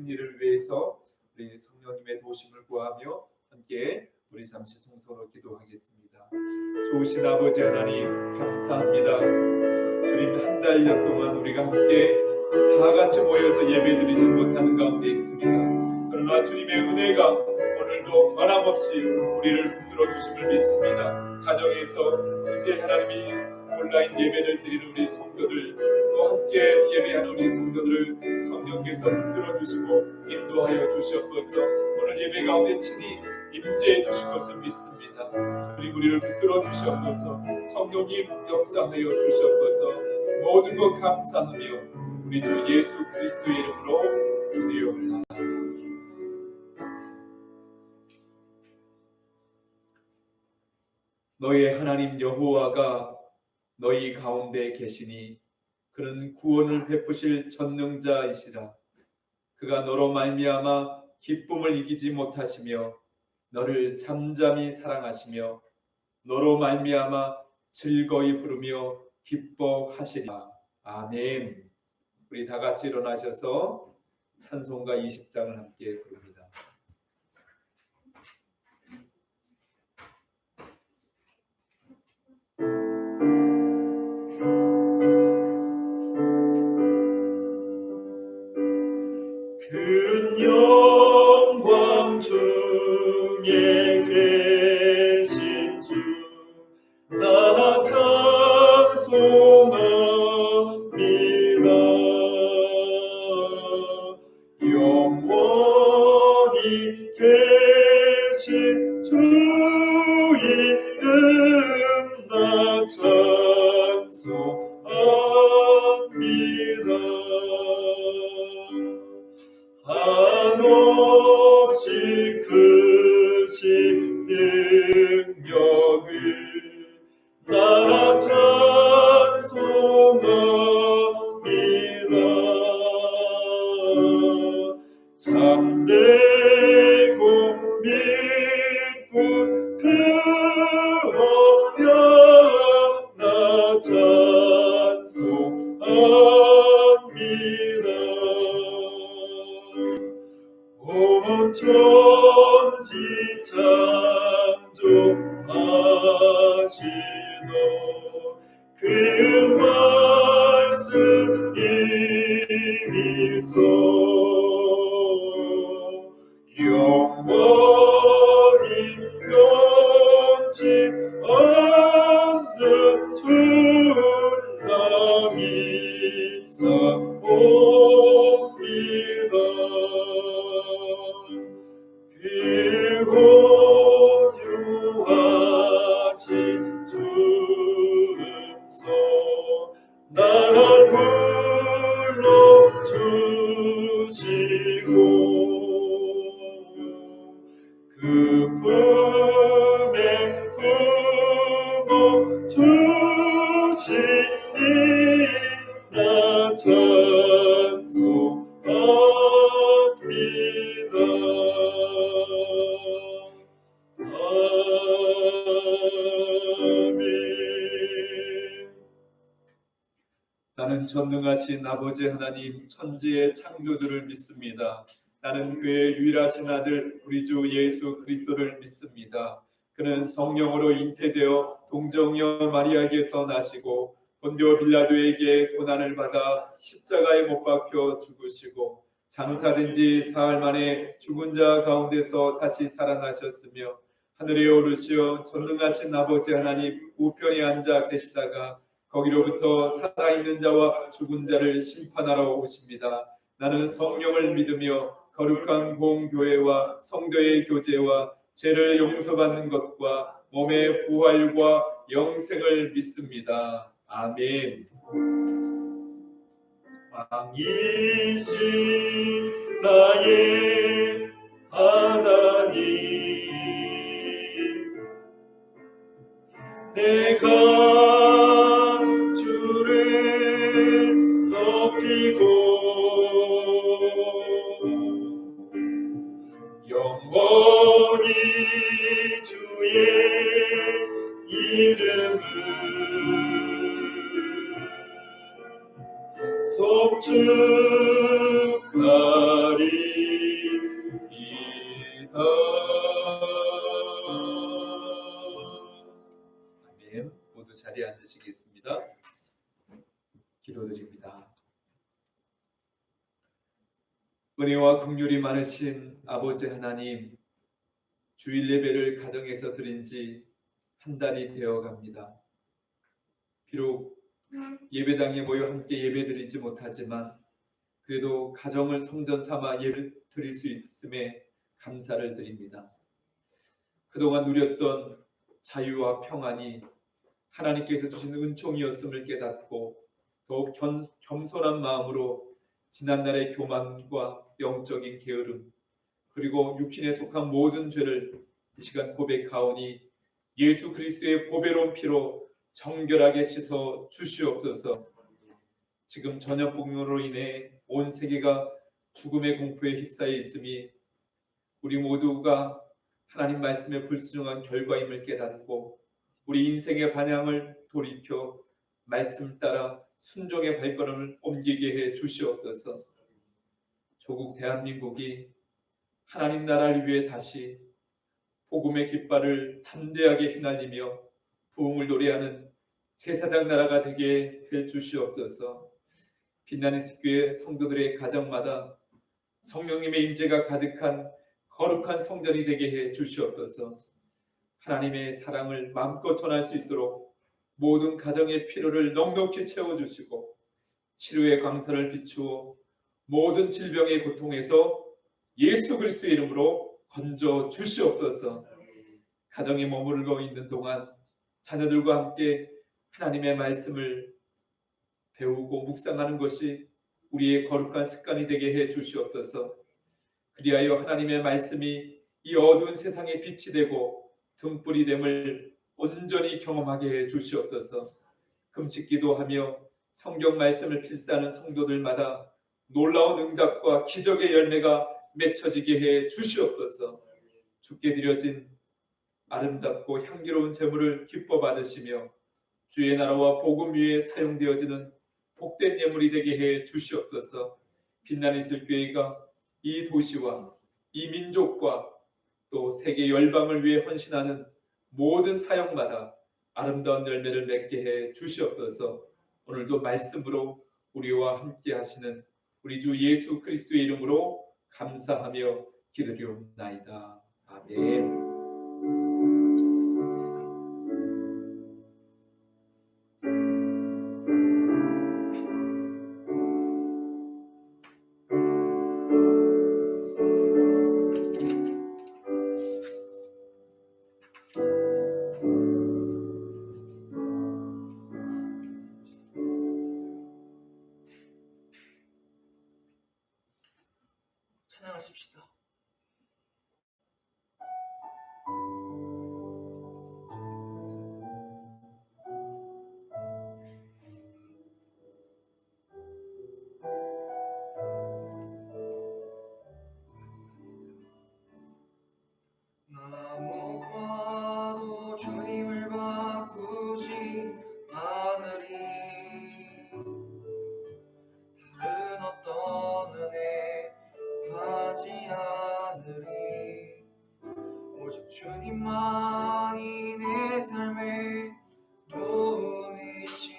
일을 위해서 우리 성령님의 도우심을 구하며 함께 우리 잠시 통성으로 기도하겠습니다. 좋으신 아버지 하나님 감사합니다. 주님 한 달여 동안 우리가 함께 다 같이 모여서 예배드리지 못하는 가운데 있습니다. 그러나 주님의 은혜가 오늘도 변함없이 우리를 붙들어 주심을 믿습니다. 가정에서 이제 하나님이 온라인 예배를 드리는 우리 성도들, 또 함께 예배하는 우리 성도들을 성령께서 붙들어 주시고 인도하여 주시옵소서. 오늘 예배 가운데 친히 임재해 주실 것을 믿습니다. 주님 우리를 붙들어 주시옵소서. 성령님 역사하여 주시옵소서. 모든 것 감사하며 우리 주 예수 그리스도의 이름으로 기도하옵나이다. 너희 하나님 여호와가 너희 가운데 계시니 그는 구원을 베푸실 전능자이시라. 그가 너로 말미암아 기쁨을 이기지 못하시며 너를 잠잠히 사랑하시며 너로 말미암아 즐거이 부르며 기뻐하시리라. 아멘. 우리 다 같이 일어나셔서 찬송가 20장을 함께 부릅니다. 큰 영광 중에 계신 주 나 찬송합니다. 영원히 계신 주 이름 나 찬송합니다. 한없이 크신 능력을 나 찬송합니다. 참되고 믿고 그 언약 나 찬송합니다. 온 천지 창조하시던 그 말씀 이미서 영원히 변치 않는 줄 나 믿사옵니다. 그 호유하신 주 음성 날 불러주시고 그 품에 품어 주시니 나 찬송합니다. 아멘. 나는 전능하신 아버지 하나님 천지의 창조주를 믿습니다. 나는 그의 유일하신 아들 우리 주 예수 그리스도를 믿습니다. 그는 성령으로 잉태되어 동정녀 마리아에게서 나시고 본디오 빌라도에게 고난을 받아 십자가에 못 박혀 죽으시고 장사된 지 사흘 만에 죽은 자 가운데서 다시 살아나셨으며 하늘에 오르시어 전능하신 아버지 하나님 우편에 앉아 계시다가 거기로부터 살아있는 자와 죽은 자를 심판하러 오십니다. 나는 성령을 믿으며 거룩한 공교회와 성도의 교제와 죄를 용서받는 것과 몸의 부활과 영생을 믿습니다. 아멘. 왕이신 나의 하나님, 내가 주를 높이고 영원히 주의 이름을 송축하리. 아멘. 모두 자리에 앉으시겠습니다. 기도드립니다. 은혜와 긍휼이 많으신 아버지 하나님, 주일 예배를 가정에서 드린 지 한 달이 되어 갑니다. 비록 예배당에 모여 함께 예배드리지 못하지만 그래도 가정을 성전 삼아 예배 드릴 수 있음에 감사를 드립니다. 그동안 누렸던 자유와 평안이 하나님께서 주신 은총이었음을 깨닫고 더욱 겸손한 마음으로 지난날의 교만과 영적인 게으름 그리고 육신에 속한 모든 죄를 이 시간 고백하오니 예수 그리스도의 보배로운 피로 정결하게 씻어 주시옵소서. 지금 전염병으로 인해 온 세계가 죽음의 공포에 휩싸여 있음이 우리 모두가 하나님 말씀의 불순종한 결과임을 깨닫고 우리 인생의 방향을 돌이켜 말씀 따라 순종의 발걸음을 옮기게 해 주시옵소서. 조국 대한민국이 하나님 나라를 위해 다시 복음의 깃발을 담대하게 휘날리며 부흥을 노래하는 제사장 나라가 되게 해 주시옵소서. 빛나는 교회 성도들의 가정마다 성령님의 임재가 가득한 거룩한 성전이 되게 해 주시옵소서. 하나님의 사랑을 마음껏 전할 수 있도록 모든 가정의 필요를 넉넉히 채워주시고 치료의 광선을 비추어 모든 질병의 고통에서 예수 그리스도의 이름으로 건져 주시옵소서. 가정에 머무르고 있는 동안 자녀들과 함께 하나님의 말씀을 배우고 묵상하는 것이 우리의 거룩한 습관이 되게 해 주시옵소서. 그리하여 하나님의 말씀이 이 어두운 세상에 빛이 되고 등불이 됨을 온전히 경험하게 해 주시옵소서. 금식 기도하며 성경 말씀을 필사하는 성도들마다 놀라운 응답과 기적의 열매가 맺혀지게 해 주시옵소서. 주께 드려진 아름답고 향기로운 제물을 기뻐 받으시며 주의 나라와 복음 위에 사용되어지는 복된 예물이 되게 해 주시옵소서. 빛나는 이슬교회가 이 도시와 이 민족과 또 세계 열방을 위해 헌신하는 모든 사역마다 아름다운 열매를 맺게 해 주시옵소서. 오늘도 말씀으로 우리와 함께 하시는 우리 주 예수 그리스도의 이름으로 감사하며 기도리옵나이다. 아멘. 찬양하십시다. 나무과도 주님을 바꾸지 않으리. 다른 어떤 은혜 하지 않으리. 오직 주님만이 내 삶의 도움이시니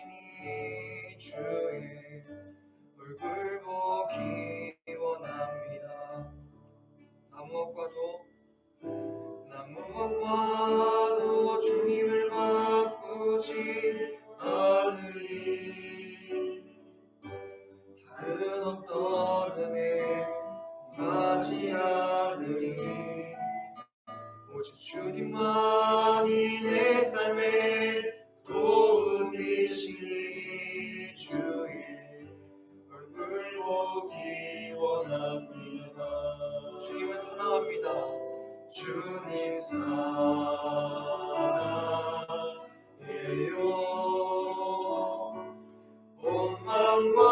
주의 얼굴 보기 원합니다. 무엇과도 주님을 바꾸지 않으리. 다른 어떤 은혜 하지 않으리. 오직 주님만이 내 삶의 도움이시니 주의 얼굴 보기 원합니다. 주님을 사랑합니다. 주님 사랑해요. 온 마음과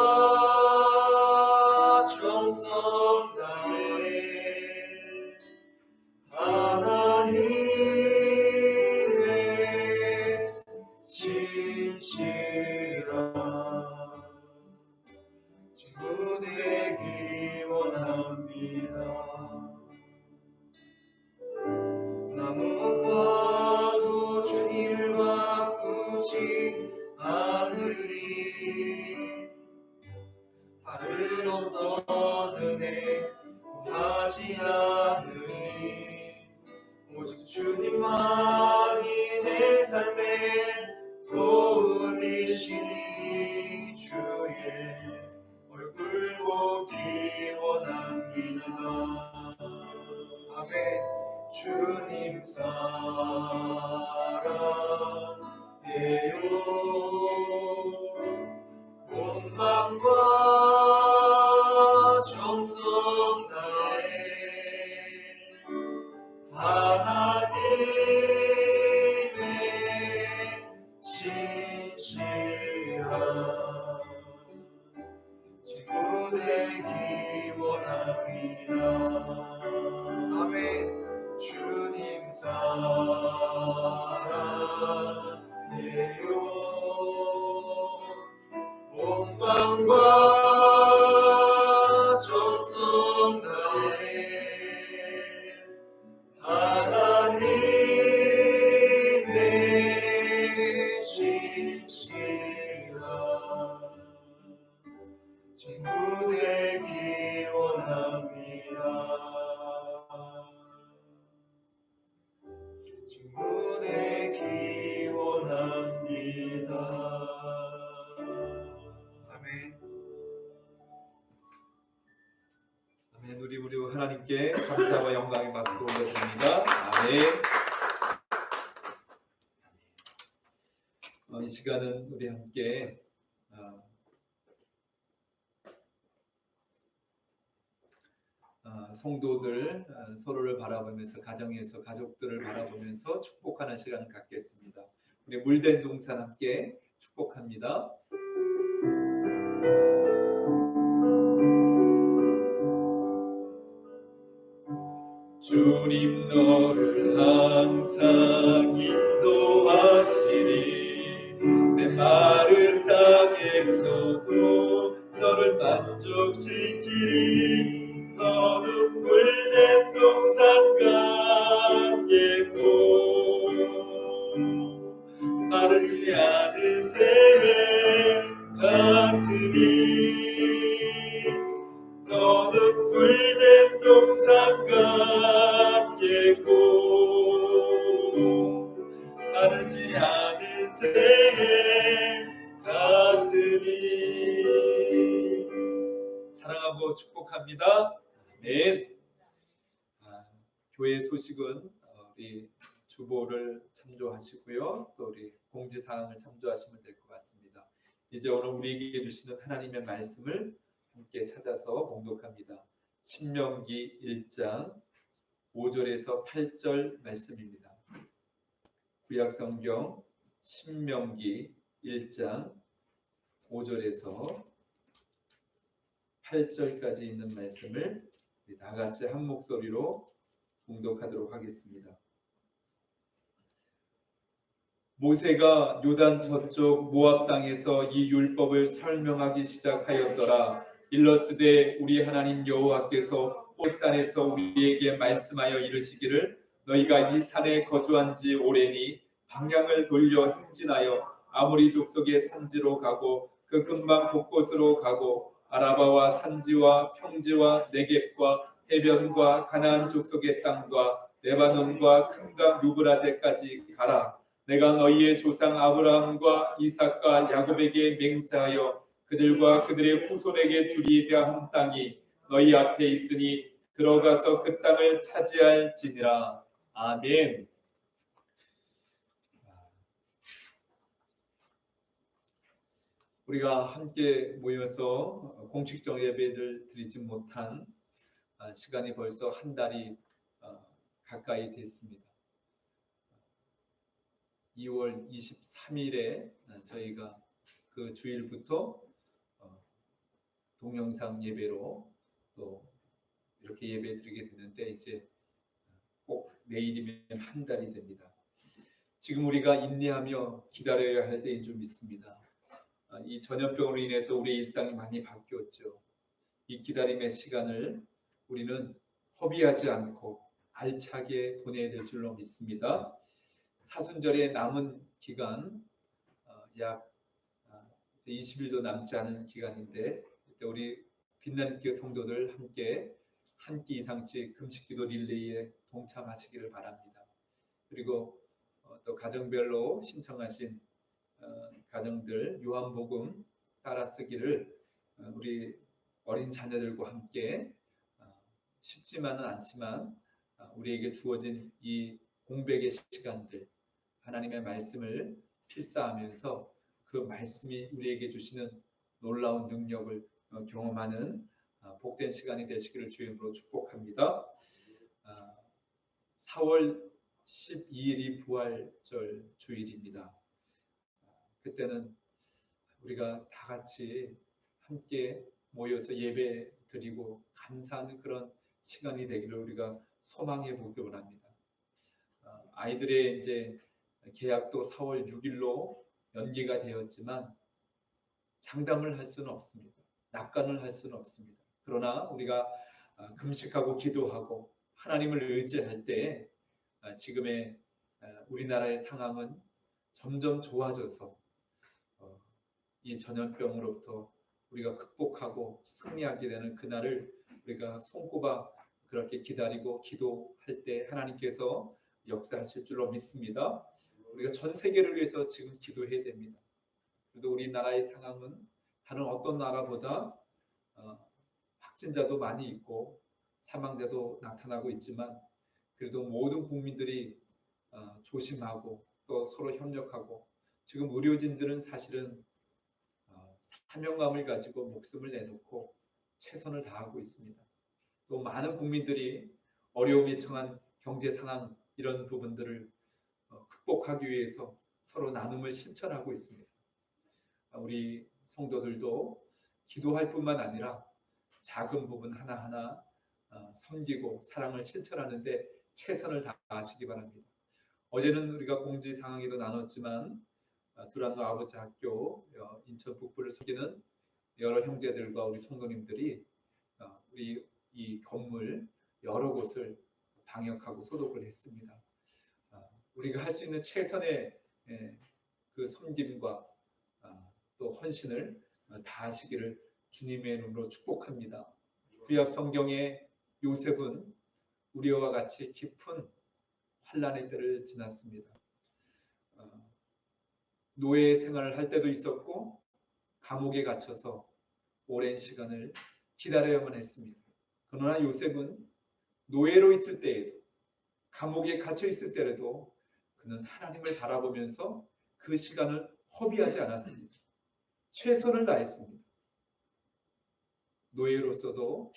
정성 다해 하나님의 진실한 친구 되기 원합니다. 구하지 않으리. 오직 주님만이 내 삶에 도우시니 주의 얼굴 보기 원합니다. 아멘. 주님 사랑해요. 온 마음과 정성 다해 하나님의 신실한 친구 되기 원합니다. 아멘. 주님 사랑해요. 온 마음과 정성 다해 하나님의 신실한 친구 되기 원합니다. 친구 되기 원합니다. 아멘. 아멘. 우리 하나님께 감사와 영광의 박수 올려드립니다. 아멘. 이 시간은 우리 함께 성도들 서로를 바라보면서 가정에서 가족들을 바라보면서 축복하는 시간을 갖겠습니다. 우리 물된 동산 함께 축복합니다. 주님 너를 항상 인도하시니 내 마른 땅에서도 너를 만족시키리. 너는 물된 동산과 함께고 마르지 않은 새 같으니. 너는 물된 동산과 함께고 마르지 않은 새 같으니. 사랑하고 축복합니다. 아멘. 교회 소식은 우리 주보를 참조하시고요. 또 우리 공지사항을 참조하시면 될 것 같습니다. 이제 오늘 우리에게 주시는 하나님의 말씀을 함께 찾아서 봉독합니다. 신명기 1장 5절에서 8절 말씀입니다. 구약성경 신명기 1장 5절에서 8절까지 있는 말씀을 다 같이 한 목소리로 봉독하도록 하겠습니다. 모세가 요단 저쪽 모압 땅에서 이 율법을 설명하기 시작하였더라. 일러스되 우리 하나님 여호와께서 호렙산에서 우리에게 말씀하여 이르시기를 너희가 이 산에 거주한 지 오래니 방향을 돌려 행진하여 아모리 족속의 산지로 가고 그 근방 곳곳으로 가고 아라바와 산지와 평지와 네겝과 해변과 가나안 족속의 땅과 레바논과 큰강 유브라데까지 가라. 내가 너희의 조상 아브라함과 이삭과 야곱에게 맹세하여 그들과 그들의 후손에게 주리이다 한 땅이 너희 앞에 있으니 들어가서 그 땅을 차지할지니라. 아멘. 우리가 함께 모여서 공식적 예배를 드리지 못한 시간이 벌써 한 달이 가까이 됐습니다. 2월 23일에 저희가 그 주일부터 동영상 예배로 또 이렇게 예배 드리게 되는데 이제 꼭 내일이면 한 달이 됩니다. 지금 우리가 인내하며 기다려야 할 때인 줄 믿습니다. 이 전염병으로 인해서 우리의 일상이 많이 바뀌었죠. 이 기다림의 시간을 우리는 허비하지 않고 알차게 보내야 될 줄로 믿습니다. 사순절의 남은 기간 약 20일도 남지 않은 기간인데 우리 빛나는 교회 성도들 함께 한 끼 이상씩 금식기도 릴레이에 동참하시기를 바랍니다. 그리고 또 가정별로 신청하신 가정들 요한복음 따라 쓰기를 우리 어린 자녀들과 함께 쉽지만은 않지만 우리에게 주어진 이 공백의 시간들 하나님의 말씀을 필사하면서 그 말씀이 우리에게 주시는 놀라운 능력을 경험하는 복된 시간이 되시기를 주의 이름으로 축복합니다. 4월 12일이 부활절 주일입니다. 그때는 우리가 다 같이 함께 모여서 예배 드리고 감사하는 그런 시간이 되기를 우리가 소망해 보기 원합니다. 아이들의 이제 계약도 4월 6일로 연기가 되었지만 장담을 할 수는 없습니다. 낙관을 할 수는 없습니다. 그러나 우리가 금식하고 기도하고 하나님을 의지할 때 지금의 우리나라의 상황은 점점 좋아져서 이 전염병으로부터 우리가 극복하고 승리하게 되는 그날을 우리가 손꼽아 그렇게 기다리고 기도할 때 하나님께서 역사하실 줄로 믿습니다. 우리가 전 세계를 위해서 지금 기도해야 됩니다. 그래도 우리나라의 상황은 다른 어떤 나라보다 확진자도 많이 있고 사망자도 나타나고 있지만 그래도 모든 국민들이 조심하고 또 서로 협력하고 지금 의료진들은 사실은 사명감을 가지고 목숨을 내놓고 최선을 다하고 있습니다. 또 많은 국민들이 어려움에 처한 경제 상황 이런 부분들을 극복하기 위해서 서로 나눔을 실천하고 있습니다. 우리 성도들도 기도할 뿐만 아니라 작은 부분 하나하나 섬기고 사랑을 실천하는데 최선을 다하시기 바랍니다. 어제는 우리가 공지 상황에도 나눴지만 두란노 아버지 학교 인천 북부를 섬기는 여러 형제들과 우리 성도님들이 우리 이 건물 여러 곳을 방역하고 소독을 했습니다. 우리가 할 수 있는 최선의 그 섬김과 또 헌신을 다하시기를 주님의 이름으로 축복합니다. 구약 성경의 요셉은 우리와 같이 깊은 환난의 때를 지났습니다. 노예 생활을 할 때도 있었고 감옥에 갇혀서 오랜 시간을 기다려야만 했습니다. 그러나 요셉은 노예로 있을 때에도 감옥에 갇혀 있을 때라도 그는 하나님을 바라보면서 그 시간을 허비하지 않았습니다. 최선을 다했습니다. 노예로서도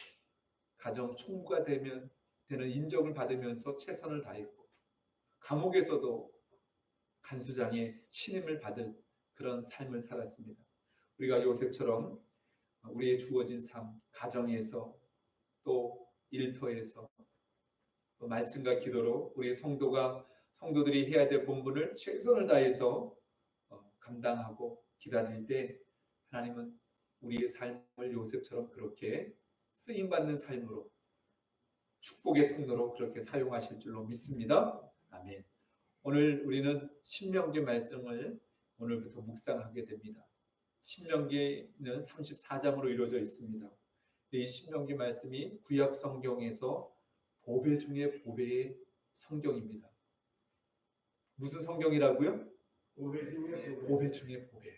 가정 총무가 되는 인정을 받으면서 최선을 다했고 감옥에서도 간수장의 신임을 받을 그런 삶을 살았습니다. 우리가 요셉처럼 우리의 주어진 삶, 가정에서 또 일터에서 또 말씀과 기도로 우리 성도들이 해야 될 본분을 최선을 다해서 감당하고 기다릴 때 하나님은 우리의 삶을 요셉처럼 그렇게 쓰임받는 삶으로 축복의 통로로 그렇게 사용하실 줄로 믿습니다. 아멘. 오늘 우리는 신명기 말씀을 오늘부터 묵상하게 됩니다. 신명기는 34장으로 이루어져 있습니다. 이 신명기 말씀이 구약 성경에서 보배 중에 보배의 성경입니다. 무슨 성경이라고요? 보배 중에 보배예요.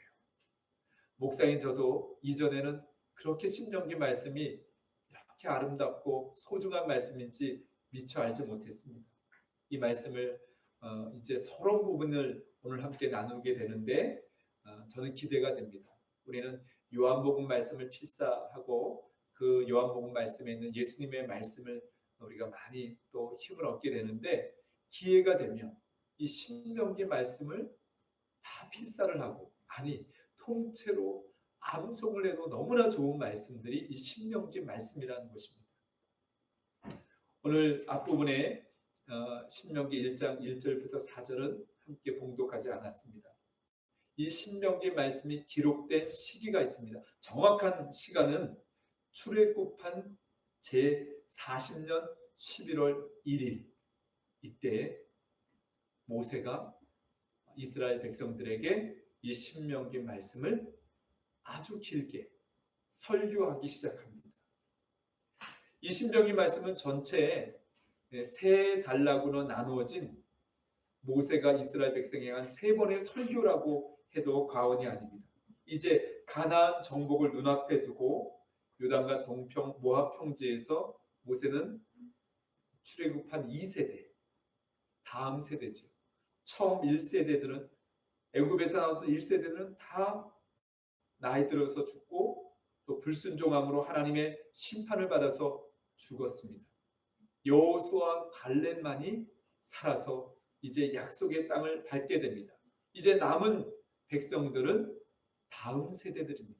목사인 저도 이전에는 그렇게 신명기 말씀이 이렇게 아름답고 소중한 말씀인지 미처 알지 못했습니다. 이 말씀을 이제 서론 부분을 오늘 함께 나누게 되는데 저는 기대가 됩니다. 우리는 요한복음 말씀을 필사하고 그 요한복음 말씀에 있는 예수님의 말씀을 우리가 많이 또 힘을 얻게 되는데 기회가 되면 이 신명기 말씀을 다 필사를 하고 통째로 암송을 해도 너무나 좋은 말씀들이 이 신명기 말씀이라는 것입니다. 오늘 앞부분에 신명기 1장 1절부터 4절은 함께 봉독하지 않았습니다. 이 신명기 말씀이 기록된 시기가 있습니다. 정확한 시간은 출애굽한 제40년 11월 1일 이때 모세가 이스라엘 백성들에게 이 신명기 말씀을 아주 길게 설교하기 시작합니다. 이 신명기 말씀은 전체에 세 단락으로 나누어진 모세가 이스라엘 백성에 한 세 번의 설교라고 해도 과언이 아닙니다. 이제 가나안 정복을 눈앞에 두고 요단강 동평 모압 평지에서 모세는 출애굽한 2세대, 다음 세대죠. 처음 1세대들은 애굽에서 나왔던 1세대들은 다 나이 들어서 죽고 또 불순종함으로 하나님의 심판을 받아서 죽었습니다. 여호수아 갈렙만이 살아서 이제 약속의 땅을 밟게 됩니다. 이제 남은 백성들은 다음 세대들입니다.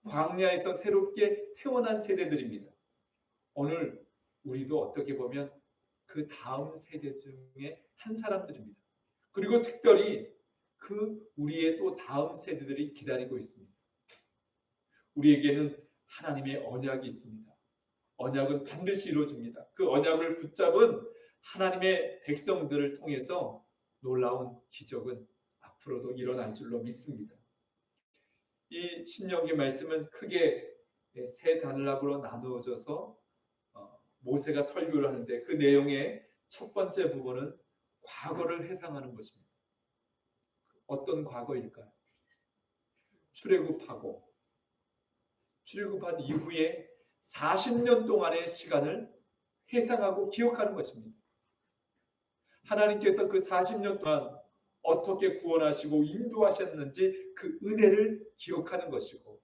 광야에서 새롭게 태어난 세대들입니다. 오늘 우리도 어떻게 보면 그 다음 세대 중에 한 사람들입니다. 그리고 특별히 그 우리의 또 다음 세대들이 기다리고 있습니다. 우리에게는 하나님의 언약이 있습니다. 언약은 반드시 이루어집니다. 그 언약을 붙잡은 하나님의 백성들을 통해서 놀라운 기적은 앞으로도 일어날 줄로 믿습니다. 이 신명기 말씀은 크게 세 단락으로 나누어져서 모세가 설교를 하는데 그 내용의 첫 번째 부분은 과거를 회상하는 것입니다. 어떤 과거일까요? 출애굽한 이후에 40년 동안의 시간을 회상하고 기억하는 것입니다. 하나님께서 그 40년 동안 어떻게 구원하시고 인도하셨는지 그 은혜를 기억하는 것이고,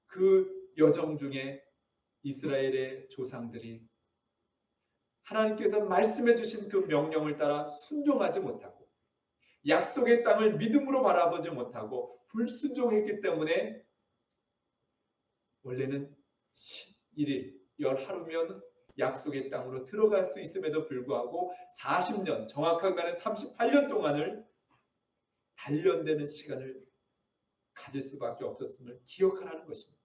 그 여정 중에 이스라엘의 조상들이 하나님께서 말씀해 주신 그 명령을 따라 순종하지 못하고 약속의 땅을 믿음으로 바라보지 못하고 불순종했기 때문에 원래는 11일, 10하루면 약속의 땅으로 들어갈 수 있음에도 불구하고 40년, 정확하게 말하면 38년 동안을 단련되는 시간을 가질 수밖에 없었음을 기억하라는 것입니다.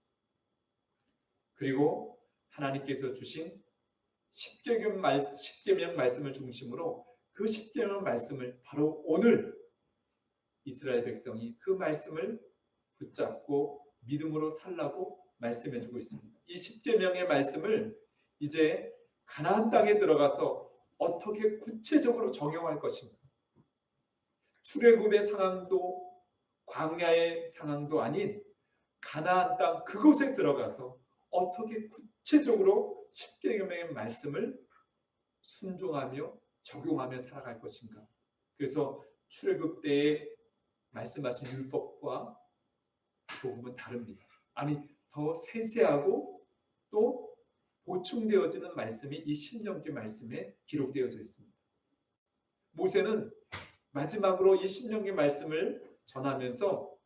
그리고 하나님께서 주신 십계명 말씀을 중심으로 그 십계명 말씀을 바로 오늘 이스라엘 백성이 그 말씀을 붙잡고 믿음으로 살라고 말씀해주고 있습니다. 이 십계명의 말씀을 이제 가나안 땅에 들어가서 어떻게 구체적으로 적용할 것인가? 출애굽의 상황도 광야의 상황도 아닌 가나안 땅 그곳에 들어가서 어떻게 구체적으로 십계명의 말씀을 순종하며 적용하며 살아갈 것인가? 그래서 출애굽 때에 말씀하신 율법과 조금은 다릅니다. 아니 더 세세하고 또 보충되어지는 말씀이 이 신명기 말씀에 기록되어져 있습니다. 모세는 마지막으로 이 신명기 말씀을 전하면서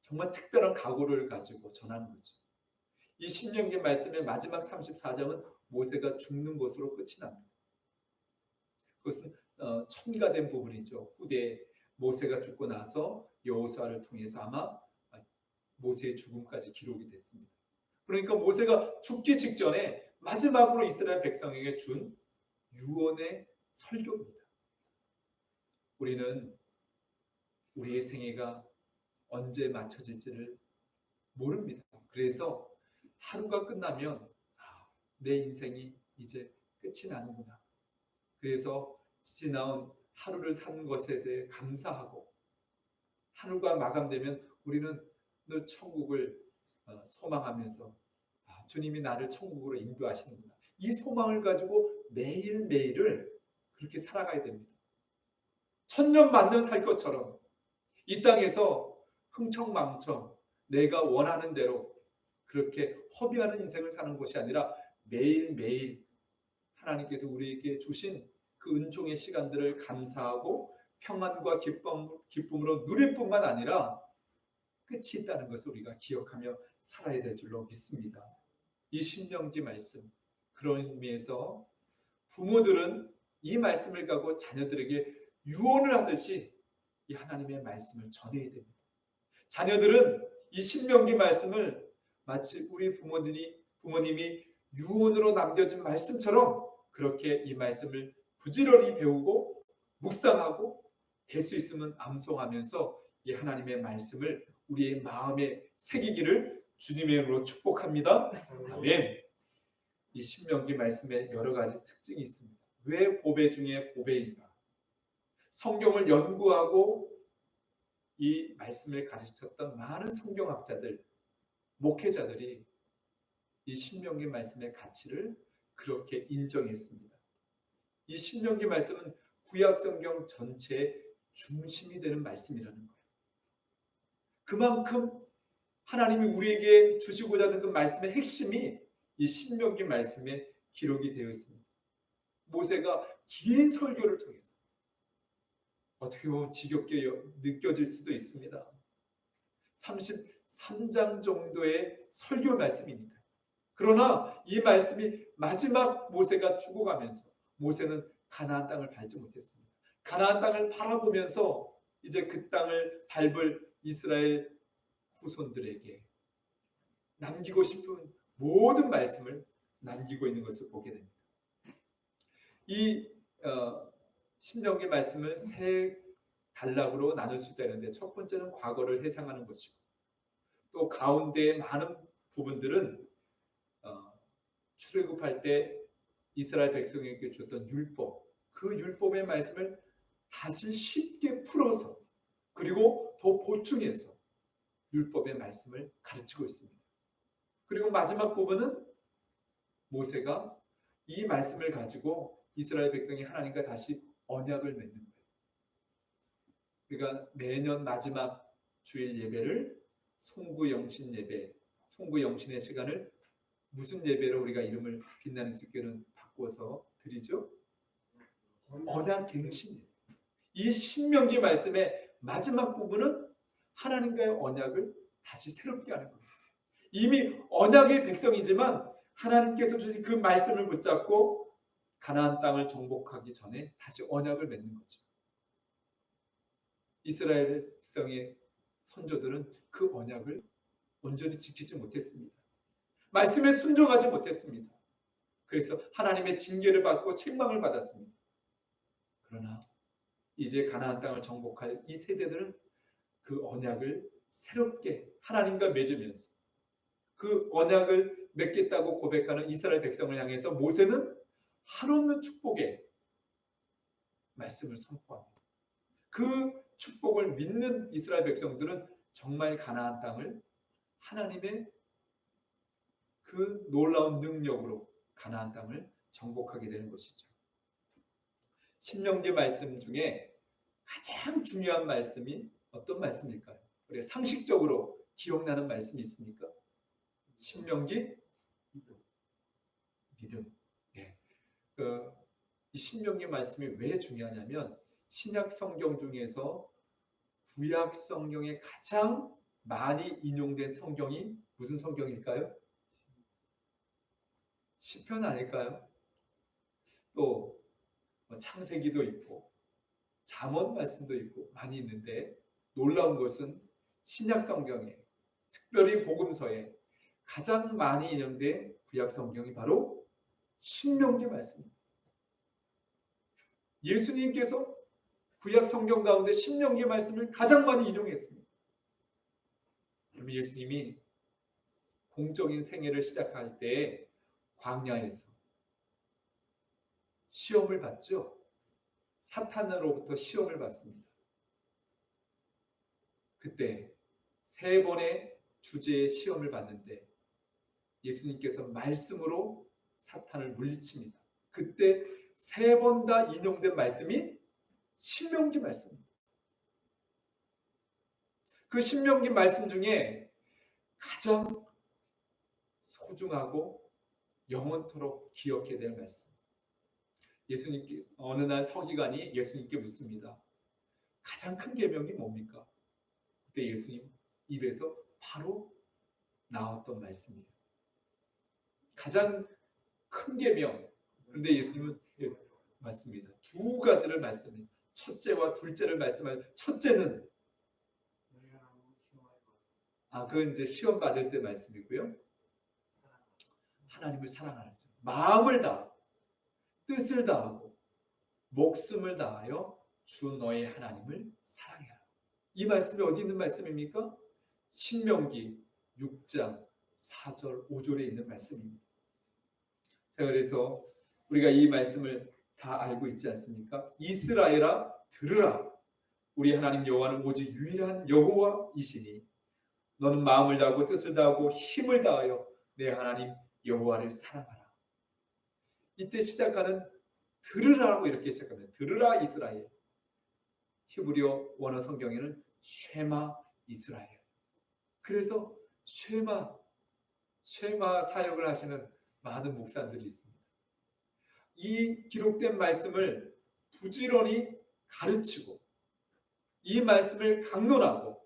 정말 특별한 각오를 가지고 전하는 거죠. 이 신명기 말씀의 마지막 34장은 모세가 죽는 것으로 끝이 납니다. 그것은 첨가된 부분이죠. 후대에 모세가 죽고 나서 여호수아를 통해서 아마 모세의 죽음까지 기록이 됐습니다. 그러니까 모세가 죽기 직전에 마지막으로 이스라엘 백성에게 준 유언의 설교입니다. 우리는 우리의 생애가 언제 맞춰질지를 모릅니다. 그래서 하루가 끝나면 내 인생이 이제 끝이 나는구나. 그래서 지나온 하루를 산 것에 대해 감사하고, 하루가 마감되면 우리는 늘 천국을 소망하면서 주님이 나를 천국으로 인도하시는구나. 이 소망을 가지고 매일매일을 그렇게 살아가야 됩니다. 천년만년 살 것처럼 이 땅에서 흥청망청 내가 원하는 대로 그렇게 허비하는 인생을 사는 것이 아니라 매일매일 하나님께서 우리에게 주신 그 은총의 시간들을 감사하고 평안과 기쁨으로 누릴 뿐만 아니라 끝이 있다는 것을 우리가 기억하며 살아야 될 줄로 믿습니다. 이 신명기 말씀, 그런 의미에서 부모들은 이 말씀을 가고 자녀들에게 유언을 하듯이 이 하나님의 말씀을 전해야 됩니다. 자녀들은 이 신명기 말씀을 마치 우리 부모님이 유언으로 남겨진 말씀처럼 그렇게 이 말씀을 부지런히 배우고 묵상하고 될 수 있으면 암송하면서 이 하나님의 말씀을 우리의 마음에 새기기를 주님의 이름으로 축복합니다. 아멘. 이 신명기 말씀에 여러 가지 특징이 있습니다. 왜 보배 중에 보배인가? 성경을 연구하고 이 말씀을 가르쳤던 많은 성경학자들, 목회자들이 이 신명기 말씀의 가치를 그렇게 인정했습니다. 이 신명기 말씀은 구약 성경 전체의 중심이 되는 말씀이라는 거예요. 그만큼 하나님이 우리에게 주시고자 하는 그 말씀의 핵심이 이 신명기 말씀에 기록이 되어 있습니다. 모세가 긴 설교를 통해서 어떻게 보면 지겹게 느껴질 수도 있습니다. 33장 정도의 설교 말씀이니까. 그러나 이 말씀이 마지막 모세가 죽어가면서 모세는 가나안 땅을 밟지 못했습니다. 가나안 땅을 바라보면서 이제 그 땅을 밟을 이스라엘 후손들에게 남기고 싶은 모든 말씀을 남기고 있는 것을 보게 됩니다. 이 신명기 말씀을 세 단락으로 나눌 수 있다는데, 첫 번째는 과거를 회상하는 것이고, 또 가운데 많은 부분들은 출애굽할 때 이스라엘 백성에게 줬던 율법, 그 율법의 말씀을 다시 쉽게 풀어서 그리고 더 보충해서 율법의 말씀을 가르치고 있습니다. 그리고 마지막 부분은 모세가 이 말씀을 가지고 이스라엘 백성이 하나님과 다시 언약을 맺는 거예요. 그러니까 매년 마지막 주일 예배를 송구영신 예배, 송구영신의 시간을 무슨 예배로 우리가 이름을 빛나는 습관은 바꿔서 드리죠? 언약갱신 예배. 이 신명기 말씀의 마지막 부분은 하나님과의 언약을 다시 새롭게 하는 겁니다. 이미 언약의 백성이지만 하나님께서 주신 그 말씀을 붙잡고 가나안 땅을 정복하기 전에 다시 언약을 맺는 거죠. 이스라엘 백성의 선조들은 그 언약을 온전히 지키지 못했습니다. 말씀에 순종하지 못했습니다. 그래서 하나님의 징계를 받고 책망을 받았습니다. 그러나 이제 가나안 땅을 정복할 이 세대들은 그 언약을 새롭게 하나님과 맺으면서 그 언약을 맺겠다고 고백하는 이스라엘 백성을 향해서 모세는 한없는 축복의 말씀을 선포합니다. 그 축복을 믿는 이스라엘 백성들은 정말 가나안 땅을 하나님의 그 놀라운 능력으로 가나안 땅을 정복하게 되는 것이죠. 신명기 말씀 중에 가장 중요한 말씀이 어떤 말씀일까요? 우리가 상식적으로 기억나는 말씀이 있습니까? 신명기 믿음. 네. 이 신명기 말씀이 왜 중요하냐면 신약 성경 중에서 구약 성경에 가장 많이 인용된 성경이 무슨 성경일까요? 시편 아닐까요? 또 창세기도 있고 잠언 말씀도 있고 많이 있는데, 놀라운 것은 신약 성경에, 특별히 복음서에 가장 많이 인용된 구약 성경이 바로 신명기 말씀입니다. 예수님께서 구약 성경 가운데 신명기 말씀을 가장 많이 인용했습니다. 그러면 예수님이 공적인 생애를 시작할 때 광야에서 시험을 받죠. 사탄으로부터 시험을 받습니다. 그때 3번의 주제의 시험을 받는데 예수님께서 말씀으로 사탄을 물리칩니다. 그때 3번 다 인용된 말씀이 신명기 말씀입니다. 그 신명기 말씀 중에 가장 소중하고 영원토록 기억해야 될 말씀. 예수님께 어느 날 서기관이 예수님께 묻습니다. 가장 큰 계명이 뭡니까? 그때 예수님 입에서 바로 나왔던 말씀이에요. 가장 큰 계명. 그런데 예수님은 맞습니다. 2가지를 말씀해요. 첫째와 둘째를 말씀하요. 첫째는 그건 이제 시험 받을 때 말씀이고요. 하나님을 사랑하죠. 마음을 다하고 뜻을 다하고 목숨을 다하여 주 너의 하나님을 사랑해라. 이 말씀이 어디 있는 말씀입니까? 신명기 6장 4절 5절에 있는 말씀입니다. 자, 그래서 우리가 이 말씀을 다 알고 있지 않습니까? 이스라엘아 들으라. 우리 하나님 여호와는 오직 유일한 여호와이시니 너는 마음을 다하고 뜻을 다하고 힘을 다하여 내 하나님 여호와를 사랑하라. 이때 시작하는 들으라고 이렇게 시작합니다. 들으라 이스라엘. 히브리어 원어 성경에는 쉐마 이스라엘. 그래서 쉐마 사역을 하시는 많은 목사들이 있습니다. 이 기록된 말씀을 부지런히 가르치고 이 말씀을 강론하고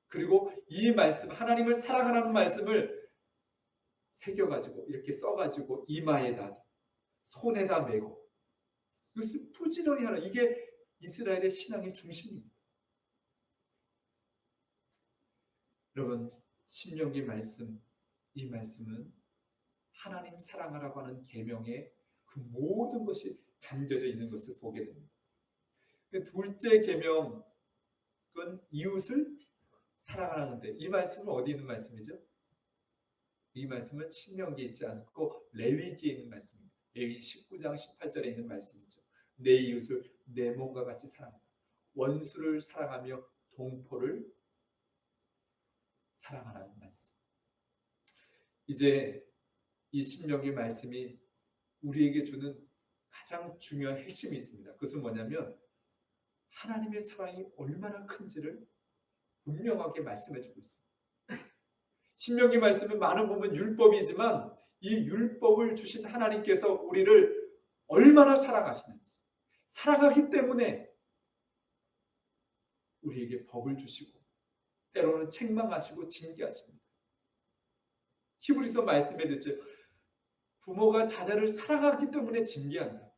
그리고 이 말씀 하나님을 사랑하라는 말씀을 새겨가지고 이렇게 써가지고 이마에다 손에다 메고 이것을 부지런히 하는 이게 이스라엘의 신앙의 중심입니다. 여러분 신명기 말씀 이 말씀은 하나님 사랑하라고 하는 계명의 그 모든 것이 담겨져 있는 것을 보게 됩니다. 둘째 계명은 이웃을 사랑하는데 이 말씀은 어디 있는 말씀이죠? 이 말씀은 신명기에 있지 않고 레위기에 있는 말씀입니다. 레위 19장 18절에 있는 말씀이죠. 내 이웃을 내 몸과 같이 사랑하라. 원수를 사랑하며 동포를 사랑하라는 말씀. 이제 이 신명기 말씀이 우리에게 주는 가장 중요한 핵심이 있습니다. 그것은 뭐냐면 하나님의 사랑이 얼마나 큰지를 분명하게 말씀해주고 있습니다. 신명기 말씀은 많은 부분 율법이지만 이 율법을 주신 하나님께서 우리를 얼마나 사랑하시는지 사랑하기 때문에 우리에게 법을 주시고 때로는 책망하시고 징계하십니다. 히브리서 말씀에 듣죠. 부모가 자녀를 사랑하기 때문에 징계한다.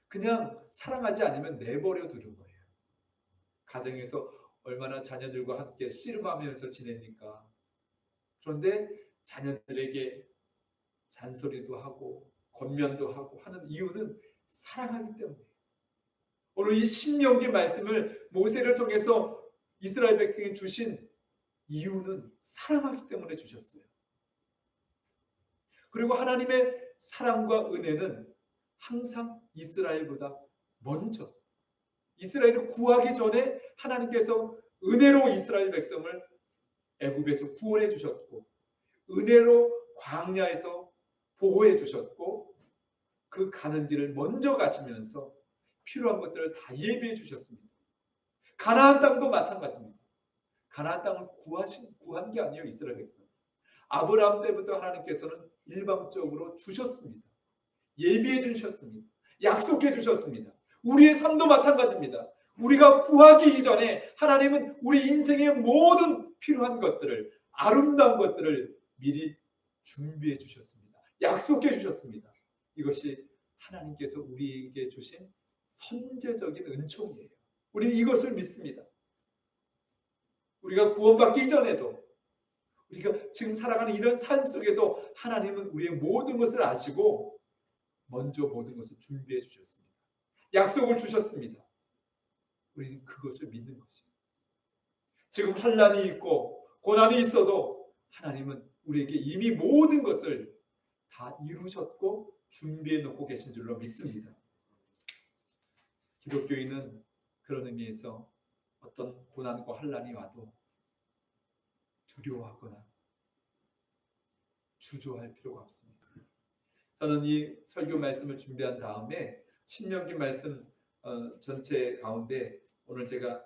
그냥 사랑하지 않으면 내버려 두는 거예요. 가정에서 얼마나 자녀들과 함께 씨름하면서 지냅니까? 그런데 자녀들에게 잔소리도 하고 권면도 하고 하는 이유는 사랑하기 때문이에요. 오늘 이 신명기 말씀을 모세를 통해서 이스라엘 백성에 주신 이유는 사랑하기 때문에 주셨어요. 그리고 하나님의 사랑과 은혜는 항상 이스라엘보다 먼저 이스라엘을 구하기 전에 하나님께서 은혜로 이스라엘 백성을 애굽에서 구원해 주셨고 은혜로 광야에서 보호해 주셨고 그 가는 길을 먼저 가시면서 필요한 것들을 다 예비해 주셨습니다. 가나안 땅도 마찬가지입니다. 가나안 땅을 구한 게 아니에요. 이스라엘 백성. 아브라함 때부터 하나님께서는 일방적으로 주셨습니다. 예비해 주셨습니다. 약속해 주셨습니다. 우리의 삶도 마찬가지입니다. 우리가 구하기 이전에 하나님은 우리 인생의 모든 필요한 것들을 아름다운 것들을 미리 준비해 주셨습니다. 약속해 주셨습니다. 이것이 하나님께서 우리에게 주신 선제적인 은총이에요. 우리는 이것을 믿습니다. 우리가 구원받기 이전에도 우리가 지금 살아가는 이런 삶 속에도 하나님은 우리의 모든 것을 아시고 먼저 모든 것을 준비해 주셨습니다. 약속을 주셨습니다. 우리는 그것을 믿는 것입니다. 지금 환난이 있고 고난이 있어도 하나님은 우리에게 이미 모든 것을 다 이루셨고 준비해 놓고 계신 줄로 믿습니다. 기독교인은 그런 의미에서 어떤 고난과 환난이 와도 두려워하거나 주저할 필요가 없습니다. 저는 이 설교 말씀을 준비한 다음에 신명기 말씀 전체 가운데 오늘 제가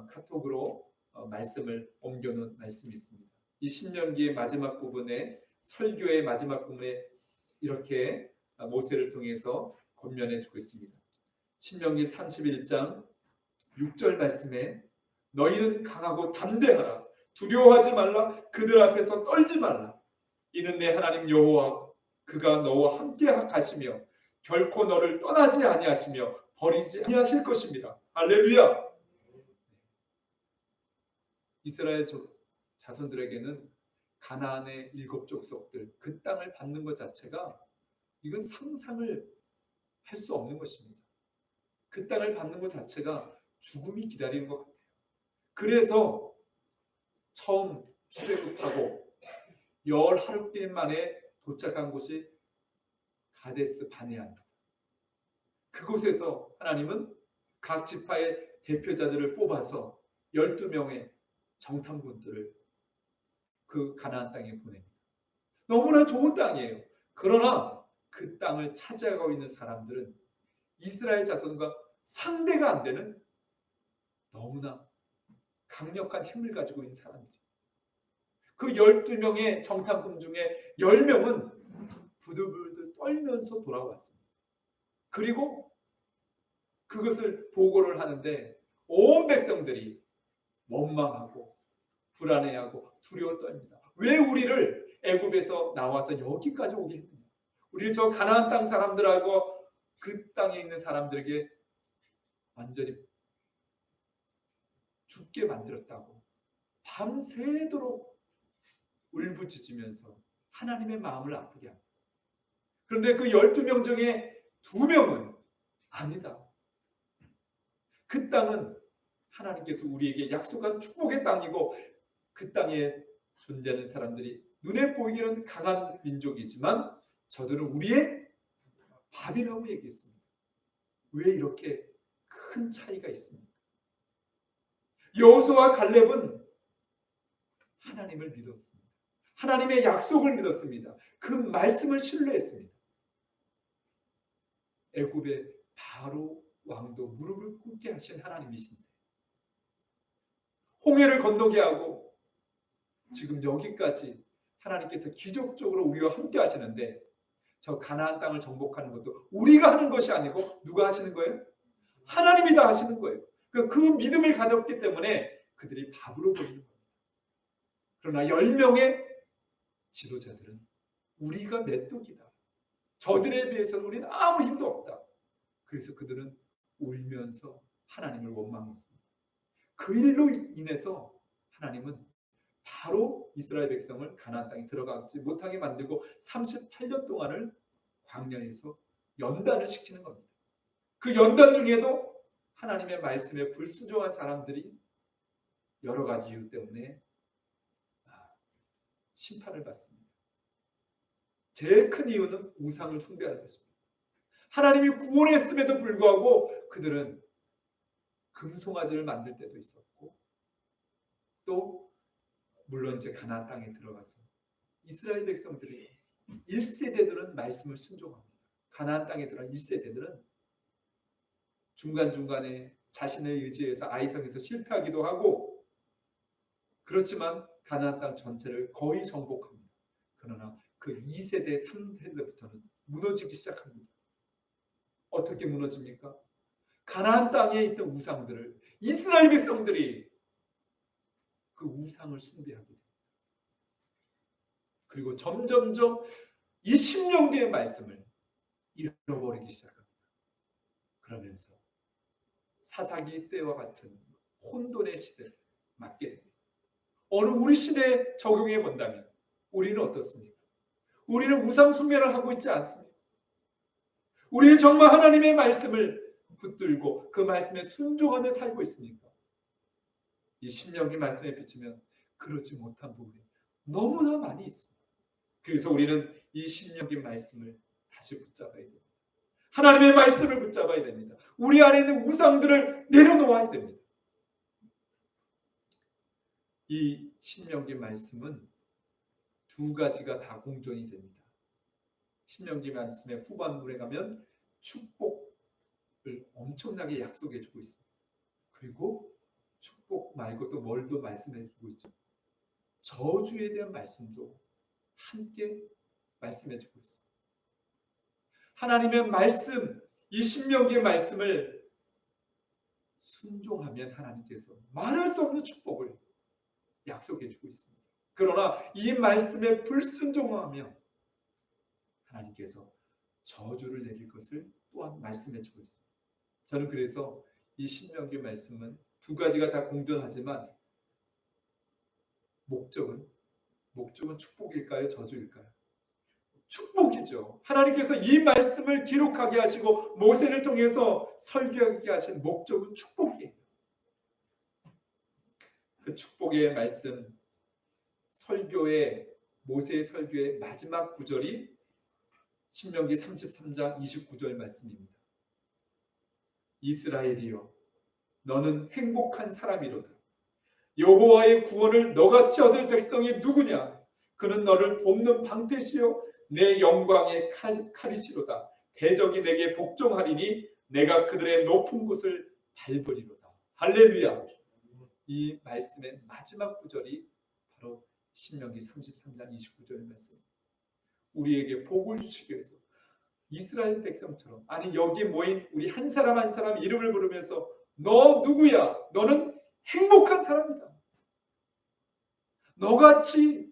카톡으로 말씀을 옮겨놓은 말씀이 있습니다. 이 신명기의 마지막 부분에 설교의 마지막 부분에 이렇게 모세를 통해서 권면해주고 있습니다. 신명기 31장 6절 말씀에 너희는 강하고 담대하라. 두려워하지 말라. 그들 앞에서 떨지 말라. 이는 내 하나님 여호와 그가 너와 함께 가시며 결코 너를 떠나지 아니하시며 버리지 아니하실 것입니다. 할렐루야. 이스라엘 자손들에게는 가나안의 7 족속들 그 땅을 받는 것 자체가 이건 상상을 할 수 없는 것입니다. 그 땅을 받는 것 자체가 죽음이 기다리는 것 같아요. 그래서 처음 출애굽하고 10하룻길 만에 도착한 곳이 가데스 바네아입니다. 그곳에서 하나님은 각 지파의 대표자들을 뽑아서 12명의 정탐꾼들을 그 가나안 땅에 보냅니다. 너무나 좋은 땅이에요. 그러나 그 땅을 차지하고 있는 사람들은 이스라엘 자손과 상대가 안 되는 너무나 강력한 힘을 가지고 있는 사람들이에요. 그 12명의 정탐꾼 중에 10명은 부들부들 떨면서 돌아왔습니다. 그리고 그것을 보고를 하는데 온 백성들이 원망하고 불안해하고 두려워 떨립니다. 왜 우리를 애굽에서 나와서 여기까지 오게 했느냐? 우리를 저 가나안 땅 사람들하고 그 땅에 있는 사람들에게 완전히 죽게 만들었다고 밤새도록 울부짖으면서 하나님의 마음을 아프게 합니다. 그런데 그 12명 중에 2명은 아니다. 그 땅은 하나님께서 우리에게 약속한 축복의 땅이고 그 땅에 존재하는 사람들이 눈에 보이기는 강한 민족이지만 저들은 우리의 밥이라고 얘기했습니다. 왜 이렇게 큰 차이가 있습니까? 여호수아와 갈렙은 하나님을 믿었습니다. 하나님의 약속을 믿었습니다. 그 말씀을 신뢰했습니다. 애굽의 바로 왕도 무릎을 꿇게 하신 하나님이십니다. 홍해를 건너게 하고 지금 여기까지 하나님께서 기적적으로 우리와 함께 하시는데 저 가나안 땅을 정복하는 것도 우리가 하는 것이 아니고 누가 하시는 거예요? 하나님이 다 하시는 거예요. 그 믿음을 가졌기 때문에 그들이 밥으로 보이는 겁니다. 그러나 10명의 지도자들은 우리가 메뚜기다. 저들에 비해서는 우리는 아무 힘도 없다. 그래서 그들은 울면서 하나님을 원망했습니다. 그 일로 인해서 하나님은 바로 이스라엘 백성을 가나안 땅에 들어가지 못하게 만들고 38년 동안을 광야에서 연단을 시키는 겁니다. 그 연단 중에도 하나님의 말씀에 불순종한 사람들이 여러 가지 이유 때문에 심판을 받습니다. 제일 큰 이유는 우상을 숭배하는 것입니다. 하나님이 구원했음에도 불구하고 그들은 금송아지를 만들 때도 있었고 또 물론 이제 가나안 땅에 들어가서 이스라엘 백성들이 1세대들은 말씀을 순종합니다. 가나안 땅에 들어간 1세대들은 중간중간에 자신의 의지에서 아이성에서 실패하기도 하고 그렇지만 가나안 땅 전체를 거의 정복합니다. 그러나 그 2세대, 3세대부터는 무너지기 시작합니다. 어떻게 무너집니까? 가나안 땅에 있던 우상들을 이스라엘 백성들이 그 우상을 숭배하게 됩니다. 그리고 점점점 이 신명기의 말씀을 잃어버리기 시작합니다. 그러면서 사사기 때와 같은 혼돈의 시대를 맞게 됩니다. 어느 우리 시대에 적용해 본다면 우리는 어떻습니까? 우리는 우상 숭배를 하고 있지 않습니까? 우리는 정말 하나님의 말씀을 붙들고 그 말씀에 순종하며 살고 있습니까? 이 신명기 말씀에 비추면 그렇지 못한 부분이 너무나 많이 있습니다. 그래서 우리는 이 신명기 말씀을 다시 붙잡아야 됩니다. 하나님의 말씀을 붙잡아야 됩니다. 우리 안에 있는 우상들을 내려놓아야 됩니다. 이 신명기 말씀은 두 가지가 다 공존이 됩니다. 신명기 말씀의 후반부에 가면 축복을 엄청나게 약속해 주고 있습니다. 그리고 축복 말고 또 뭘 더 말씀해 주고 있죠? 저주에 대한 말씀도 함께 말씀해 주고 있습니다. 하나님의 말씀, 이 신명기의 말씀을 순종하면 하나님께서 말할 수 없는 축복을 약속해 주고 있습니다. 그러나 이 말씀에 불순종하면 하나님께서 저주를 내릴 것을 또한 말씀해 주고 있습니다. 저는 그래서 이 신명기 말씀은 두 가지가 다 공존하지만 목적은 축복일까요? 저주일까요? 축복이죠. 하나님께서 이 말씀을 기록하게 하시고 모세를 통해서 설교하게 하신 목적은 축복이에요. 그 축복의 말씀, 설교의 모세의 설교의 마지막 구절이 신명기 33장 29절 말씀입니다. 이스라엘이여 너는 행복한 사람이로다. 여호와의 구원을 너같이 얻을 백성이 누구냐? 그는 너를 돕는 방패시요 내 영광의 칼이시로다. 대적이 내게 복종하리니 내가 그들의 높은 곳을 밟으리로다. 할렐루야. 이 말씀의 마지막 구절이 바로 신명기 33장 29절 말씀. 우리에게 복을 주시기 위해서 이스라엘 백성처럼, 아니 여기 모인 우리 한 사람 한 사람 이름을 부르면서 너 누구야? 너는 행복한 사람이다. 너같이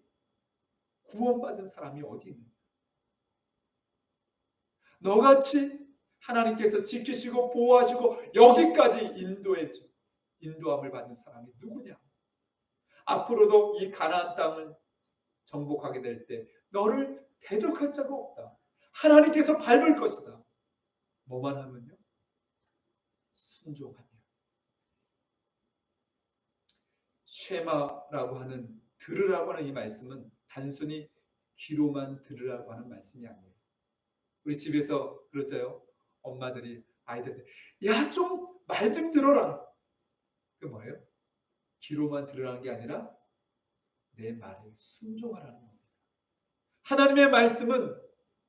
구원받은 사람이 어디 있는가? 너같이 하나님께서 지키시고 보호하시고 여기까지 인도함을 받은 사람이 누구냐? 앞으로도 이 가나안 땅을 정복하게 될 때 너를 대적할 자가 없다. 하나님께서 밟을 것이다. 뭐만 하면요? 순종하며. 쉐마라고 하는 들으라고 하는 이 말씀은 단순히 귀로만 들으라고 하는 말씀이 아니에요. 우리 집에서 그러죠. 엄마들이 아이들한테 야, 좀 말 좀 들어라. 그게 뭐예요? 귀로만 들으라는 게 아니라 내 말에 순종하라는 겁니다. 하나님의 말씀은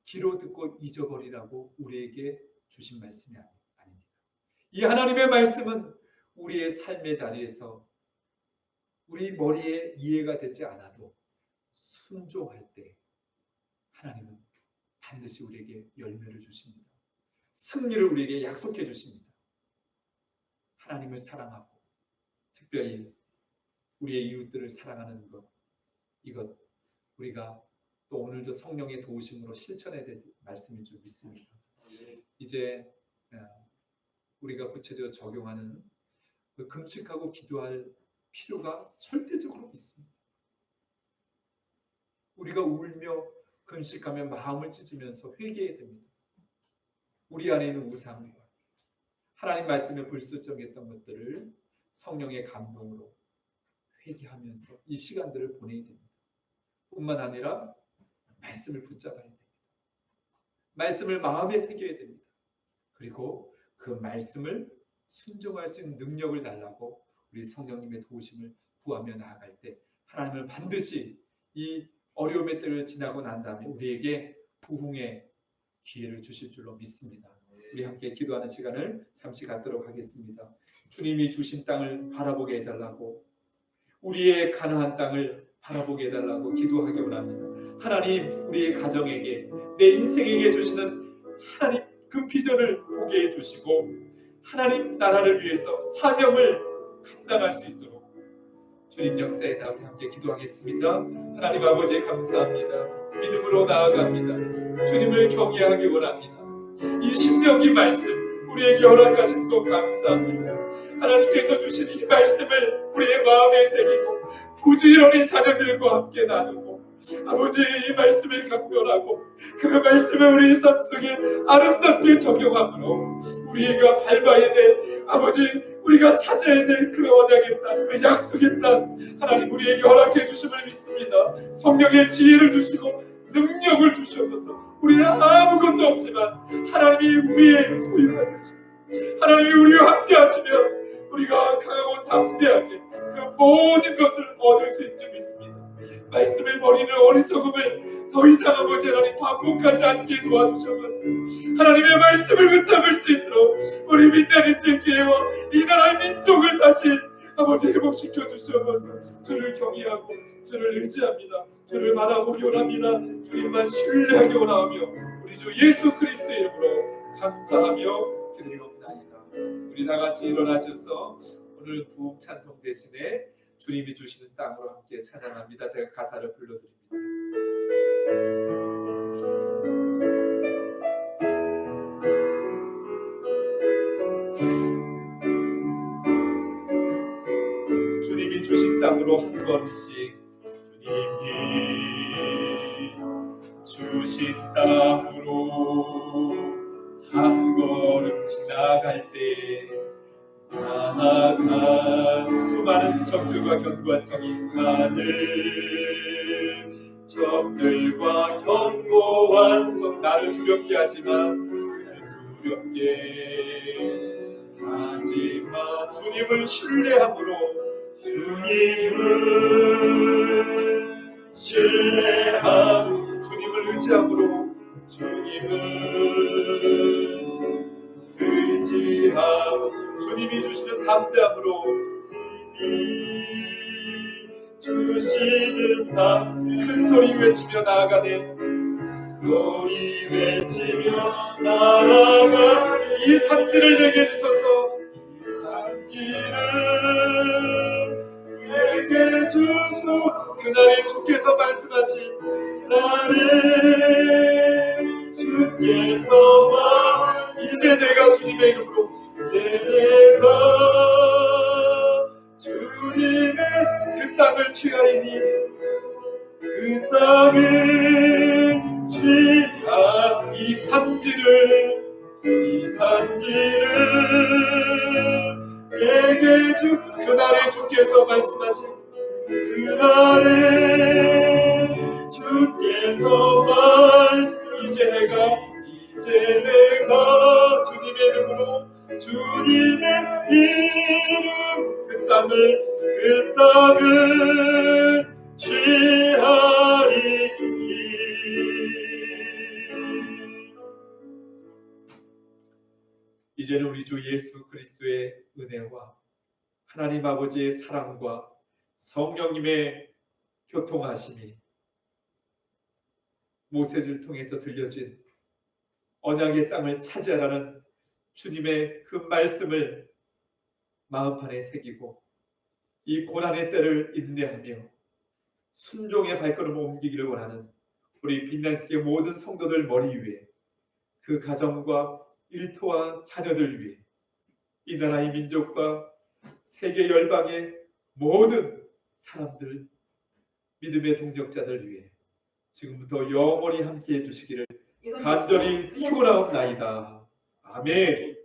귀로 듣고 잊어버리라고 우리에게 주신 말씀이 아닙니다. 이 하나님의 말씀은 우리의 삶의 자리에서 우리 머리에 이해가 되지 않아도 순종할 때 하나님은 반드시 우리에게 열매를 주십니다. 승리를 우리에게 약속해 주십니다. 하나님을 사랑하고 특별히 우리의 이웃들을 사랑하는 것, 이것 우리가 또 오늘도 성령의 도우심으로 실천해야 될 말씀인 줄 믿습니다. 이제 우리가 구체적으로 적용하는 금식하고 기도할 필요가 절대적으로 있습니다. 우리가 울며 금식하며 마음을 찢으면서 회개해야 됩니다. 우리 안에 있는 우상과 하나님 말씀에 불순종했던 것들을 성령의 감동으로 회개하면서 이 시간들을 보내야 됩니다. 뿐만 아니라 말씀을 붙잡아야 됩니다. 말씀을 마음에 새겨야 됩니다. 그리고 그 말씀을 순종할 수 있는 능력을 달라고 우리 성령님의 도우심을 구하며 나아갈 때 하나님은 반드시 이 어려움의 때를 지나고 난 다음에 우리에게 부흥의 기회를 주실 줄로 믿습니다. 우리 함께 기도하는 시간을 잠시 갖도록 하겠습니다. 주님이 주신 땅을 바라보게 해달라고, 우리의 가나안 땅을 바라보게 해달라고 기도하기 원합니다. 하나님, 우리의 가정에게, 내 인생에게 주시는 하나님 그 비전을 보게 해주시고 하나님 나라를 위해서 사명을 감당할 수 있도록 주님 역사에다 우리 함께 기도하겠습니다. 하나님 아버지 감사합니다. 믿음으로 나아갑니다. 주님을 경외하기 원합니다. 이 신명기 말씀 우리에게 허락하신 것 감사합니다. 하나님께서 주신 이 말씀을 우리의 마음에 새기고 부지런히 자녀들과 함께 나누고 아버지 이 말씀을 강론하고 그 말씀을 우리 삶 속에 아름답게 적용함으로 우리가 밟아야 될 아버지 우리가 찾아야 될 그 언약의 땅, 그 약속의 땅 하나님 우리에게 허락해 주심을 믿습니다. 성령의 지혜를 주시고 능력을 주셔서 우리는 아무것도 없지만 하나님이 우리의 소유가 되시고 하나님이 우리와 함께 하시면 우리가 강하고 담대하게 그 모든 것을 얻을 수 있는 줄 믿습니다. 말씀을 버리는 어리석음을 더 이상 아버지 하나님 반복하지 않게 도와주셔서 하나님의 말씀을 붙잡을 수 있도록 우리 빛나는 세계와 이 나라의 민족을 다시 아버지 회복시켜 주셔서 주를 경외하고 주를 의지합니다. 주를 바라보기 원합니다. 주님만 신뢰하기 원하며 우리 주 예수 그리스도의 이름으로 감사하며 기도하옵나이다. 우리 다 같이 일어나셔서 오늘 부흥 찬송 대신에 주님이 주시는 땅으로 함께 찬양합니다. 제가 가사를 불러드립니다. 주님이 주신 땅으로 한 걸음씩 주님이 주신 땅으로 한 걸음 지나갈 때 나아간 수많은 적들과 견고한 성이 하늘 적들과 견고한 성 나를 두렵게 하지만 두렵게 하지만 주님을 신뢰함으로 주님을 신뢰함 주님을 의지함으로 주님을 의지함 주님이 주시는 담대함으로 주시는 담 큰 소리 외치며 나아가네 소리 외치며 나아가 이 산지를 내게 주소서 이 산지를 내게 주소 그날에 주께서 말씀하신 나를 주께서 말 이제 내가 주님의 이름으로 이제 내가 주님의 그 땅을 취하리니 그 땅을 취하 이 산지를 이 산지를 내게 주 그날에 주께서 말씀하신 그날에 주께서 말씀 이제 내가 주님의 이름으로 주님의 이름 그 땅을 그 땅을 취하리니 이제는 우리 주 예수 그리스도의 은혜와 하나님 아버지의 사랑과 성령님의 교통하심이 모세를 통해서 들려진 언약의 땅을 차지하라는 주님의 그 말씀을 마음판에 새기고 이 고난의 때를 인내하며 순종의 발걸음을 옮기기를 원하는 우리 빛날스의 모든 성도들 머리 위에 그 가정과 일터와 자녀들 위해 이 나라의 민족과 세계 열방의 모든 사람들 믿음의 동력자들 위해 지금부터 영원히 함께해 주시기를 간절히 축원하옵나이다. 아멘.